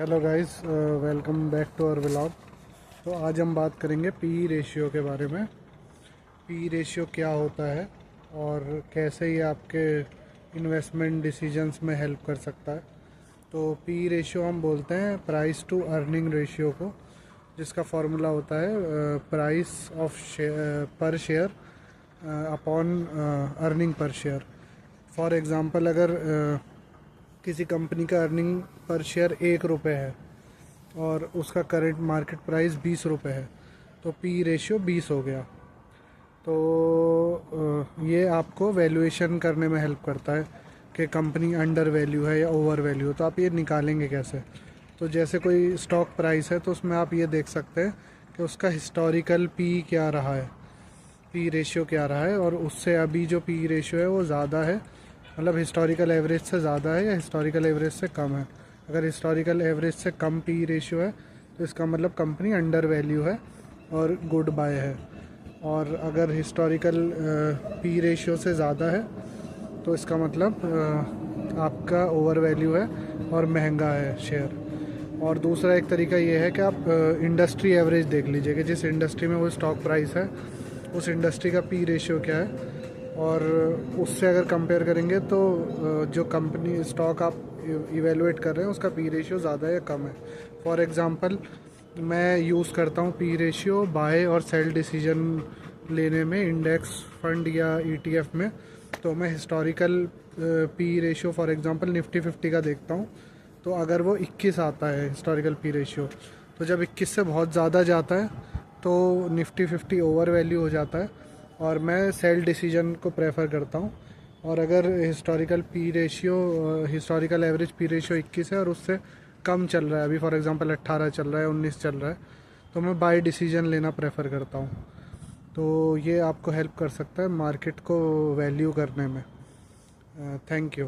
Hello guys, welcome back to our vlog. तो आज हम बात करेंगे पी रेशियो के बारे में। पी रेशियो क्या होता है और कैसे ये आपके इन्वेस्टमेंट डिसीजंस में हेल्प कर सकता है। तो पी रेशियो हम बोलते हैं प्राइस टू अर्निंग रेशियो को, जिसका फार्मूला होता है प्राइस ऑफ पर share upon earning per share. For example, अगर किसी कंपनी का अर्निंग पर शेयर 1 रुपये है और उसका करंट मार्केट प्राइस 20 रुपये है, तो पी रेशियो 20 हो गया। तो ये आपको वैल्यूएशन करने में हेल्प करता है कि कंपनी अंडर वैल्यू है या ओवर वैल्यू। तो आप ये निकालेंगे कैसे? तो जैसे कोई स्टॉक प्राइस है तो उसमें आप ये देख सकते हैं कि उसका हिस्टोरिकल पी क्या रहा है, पी रेशियो क्या रहा है, और उससे अभी जो पी रेशियो है वो ज़्यादा है, मतलब हिस्टोरिकल एवरेज से ज़्यादा है या हिस्टोरिकल एवरेज से कम है। अगर हिस्टोरिकल एवरेज से कम पी रेशियो है तो इसका मतलब कंपनी अंडर वैल्यू है और गुड बाय है। और अगर हिस्टोरिकल पी रेशियो से ज़्यादा है तो इसका मतलब आपका ओवर वैल्यू है और महंगा है शेयर। और दूसरा एक तरीका ये है कि आप इंडस्ट्री एवरेज देख लीजिए कि जिस इंडस्ट्री में वो स्टॉक प्राइस है उस इंडस्ट्री का पी रेशियो क्या है, और उससे अगर कंपेयर करेंगे तो जो कंपनी स्टॉक आप इवेलुएट कर रहे हैं उसका पी रेशियो ज़्यादा है या कम है। फॉर एग्ज़ाम्पल, मैं यूज़ करता हूँ पी रेशियो बाय और सेल डिसीजन लेने में इंडेक्स फंड या ईटीएफ में। तो मैं historical P ratio for example Nifty 50 का देखता हूँ। तो अगर वो 21 आता है हिस्टोरिकल पी रेशियो, तो जब 21 से बहुत ज़्यादा जाता है तो निफ्टी 50 ओवर वैल्यू हो जाता है और मैं सेल डिसीजन को प्रेफर करता हूँ। और अगर historical P ratio historical average P ratio 21 है और उससे कम चल रहा है, अभी फॉर एग्जांपल 18 चल रहा है, 19 चल रहा है, तो मैं बाय डिसीजन लेना प्रेफर करता हूँ। तो ये आपको हेल्प कर सकता है मार्केट को वैल्यू करने में। Thank you.